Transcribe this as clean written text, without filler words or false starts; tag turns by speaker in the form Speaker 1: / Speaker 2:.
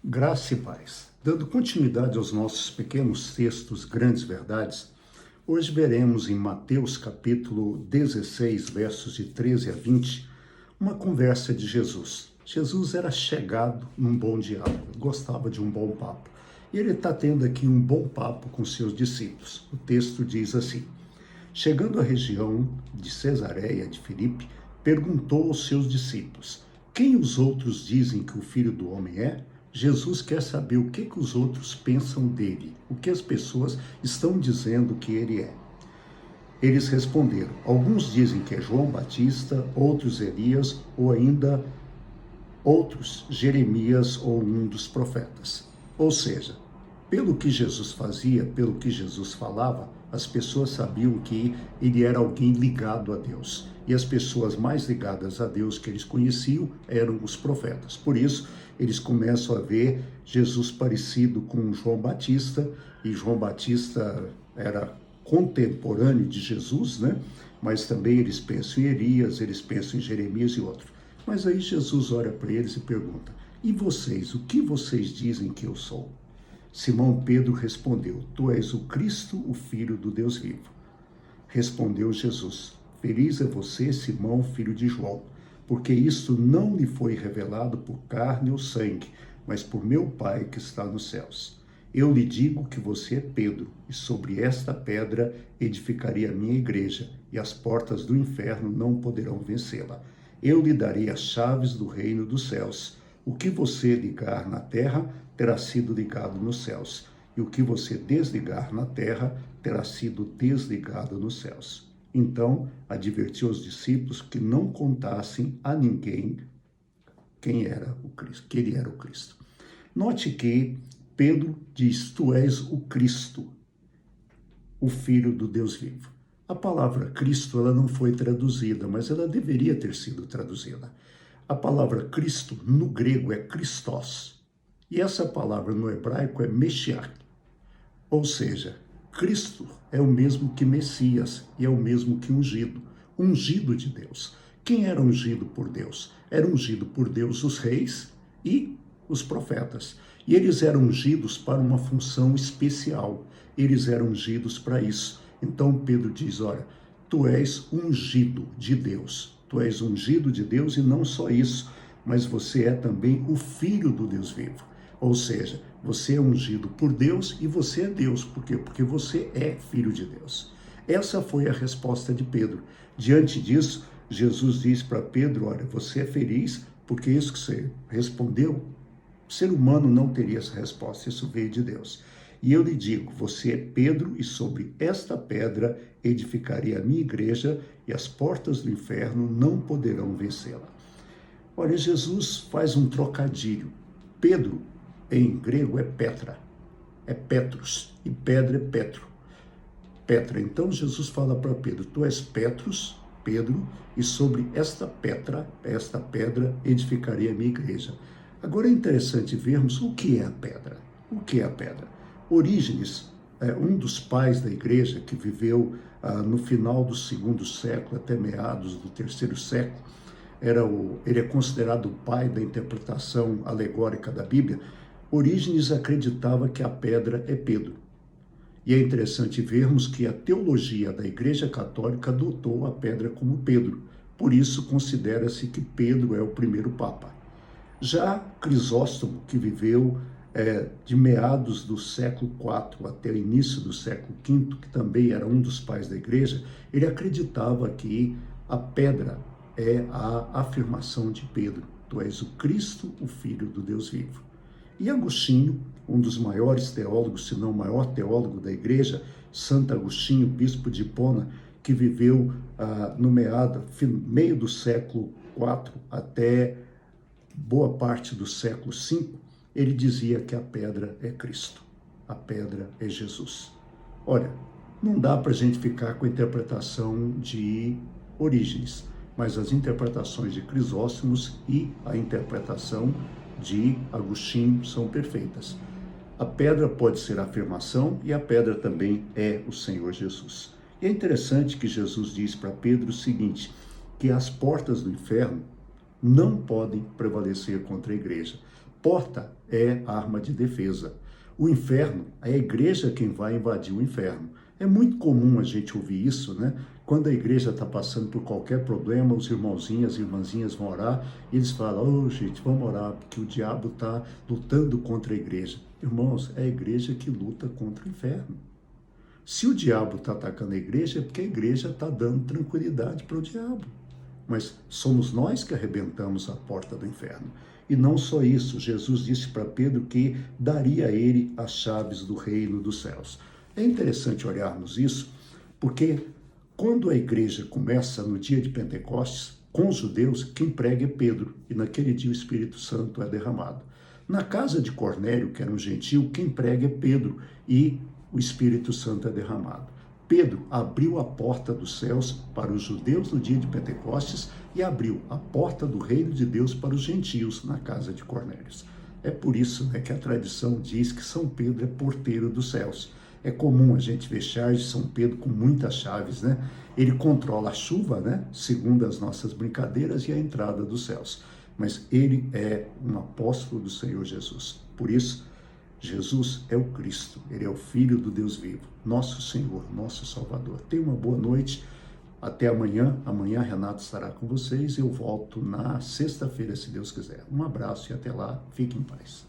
Speaker 1: Graça e paz. Dando continuidade aos nossos pequenos textos, grandes verdades, hoje veremos em Mateus capítulo 16, versos de 13 a 20, uma conversa de Jesus. Jesus era chegado num bom diálogo, gostava de um bom papo. E ele está tendo aqui um bom papo com seus discípulos. O texto diz assim: chegando à região de Cesareia de Filipe, perguntou aos seus discípulos: quem os outros dizem que o Filho do Homem é? Jesus quer saber o que os outros pensam dele, o que as pessoas estão dizendo que ele é. Eles responderam: alguns dizem que é João Batista, outros Elias, ou ainda outros Jeremias ou um dos profetas. Ou seja, pelo que Jesus fazia, pelo que Jesus falava, as pessoas sabiam que ele era alguém ligado a Deus. E as pessoas mais ligadas a Deus que eles conheciam eram os profetas. Por isso, eles começam a ver Jesus parecido com João Batista, e João Batista era contemporâneo de Jesus, né? Mas também eles pensam em Elias, eles pensam em Jeremias e outros. Mas aí Jesus olha para eles e pergunta: e vocês, o que vocês dizem que eu sou? Simão Pedro respondeu: tu és o Cristo, o Filho do Deus vivo. Respondeu Jesus: feliz é você, Simão, filho de João, porque isto não lhe foi revelado por carne ou sangue, mas por meu Pai que está nos céus. Eu lhe digo que você é Pedro, e sobre esta pedra edificarei a minha igreja, e as portas do inferno não poderão vencê-la. Eu lhe darei as chaves do reino dos céus. O que você ligar na terra terá sido ligado nos céus, e o que você desligar na terra terá sido desligado nos céus. Então, advertiu os discípulos que não contassem a ninguém quem era o Cristo, que ele era o Cristo. Note que Pedro diz: tu és o Cristo, o Filho do Deus vivo. A palavra Cristo ela não foi traduzida, mas ela deveria ter sido traduzida. A palavra Cristo no grego é Christos, e essa palavra no hebraico é Meshiach, ou seja, Cristo é o mesmo que Messias e é o mesmo que ungido, ungido de Deus. Quem era ungido por Deus? Era ungido por Deus os reis e os profetas. E eles eram ungidos para uma função especial. Eles eram ungidos para isso. Então Pedro diz: olha, tu és ungido de Deus. Tu és ungido de Deus e não só isso, mas você é também o Filho do Deus vivo. Ou seja, você é ungido por Deus e você é Deus. Por quê? Porque você é filho de Deus. Essa foi a resposta de Pedro. Diante disso, Jesus diz para Pedro: olha, você é feliz porque isso que você respondeu, o ser humano não teria essa resposta, isso veio de Deus. E eu lhe digo: você é Pedro, e sobre esta pedra edificarei a minha igreja, e as portas do inferno não poderão vencê-la. Olha, Jesus faz um trocadilho. Pedro, em grego, é Petra, é Petrus, e pedra é Petro. Petra. Então Jesus fala para Pedro: tu és Petrus, Pedro, e sobre esta pedra edificarei a minha igreja. Agora é interessante vermos o que é a pedra. O que é a pedra? Orígenes, um dos pais da igreja que viveu no final do segundo século até meados do terceiro século, ele é considerado o pai da interpretação alegórica da Bíblia. Orígenes acreditava que a pedra é Pedro. E é interessante vermos que a teologia da Igreja Católica adotou a pedra como Pedro. Por isso, considera-se que Pedro é o primeiro Papa. Já Crisóstomo, que viveu de meados do século IV até o início do século V, que também era um dos pais da Igreja, ele acreditava que a pedra é a afirmação de Pedro: tu és o Cristo, o Filho do Deus vivo. E Agostinho, um dos maiores teólogos, se não o maior teólogo da igreja, Santo Agostinho, bispo de Hipona, que viveu no meio do século IV até boa parte do século V, ele dizia que a pedra é Cristo, a pedra é Jesus. Olha, não dá para a gente ficar com a interpretação de Orígenes, mas as interpretações de Crisóstomos e a interpretação de Agostinho são perfeitas. A pedra pode ser a afirmação e a pedra também é o Senhor Jesus. E é interessante que Jesus diz para Pedro o seguinte, que as portas do inferno não podem prevalecer contra a igreja. porta é arma de defesa. O inferno, é a igreja quem vai invadir o inferno. É muito comum a gente ouvir isso, né? Quando a igreja está passando por qualquer problema, os irmãozinhos e irmãzinhas vão orar e eles falam, gente, vamos orar, porque o diabo está lutando contra a igreja. Irmãos, é a igreja que luta contra o inferno. Se o diabo está atacando a igreja, é porque a igreja está dando tranquilidade para o diabo. Mas somos nós que arrebentamos a porta do inferno. E não só isso, Jesus disse para Pedro que daria a ele as chaves do reino dos céus. É interessante olharmos isso, porque quando a igreja começa no dia de Pentecostes, com os judeus, quem prega é Pedro, e naquele dia o Espírito Santo é derramado. Na casa de Cornélio, que era um gentil, quem prega é Pedro, e o Espírito Santo é derramado. Pedro abriu a porta dos céus para os judeus no dia de Pentecostes e abriu a porta do reino de Deus para os gentios na casa de Cornélio. É por isso, que a tradição diz que São Pedro é porteiro dos céus. É comum a gente ver charges de São Pedro com muitas chaves, né? Ele controla a chuva, né? Segundo as nossas brincadeiras, e a entrada dos céus. Mas ele é um apóstolo do Senhor Jesus. Por isso, Jesus é o Cristo, ele é o Filho do Deus vivo, nosso Senhor, nosso Salvador. Tenha uma boa noite, até amanhã. Amanhã Renato estará com vocês e eu volto na sexta-feira, se Deus quiser. Um abraço e até lá, fique em paz.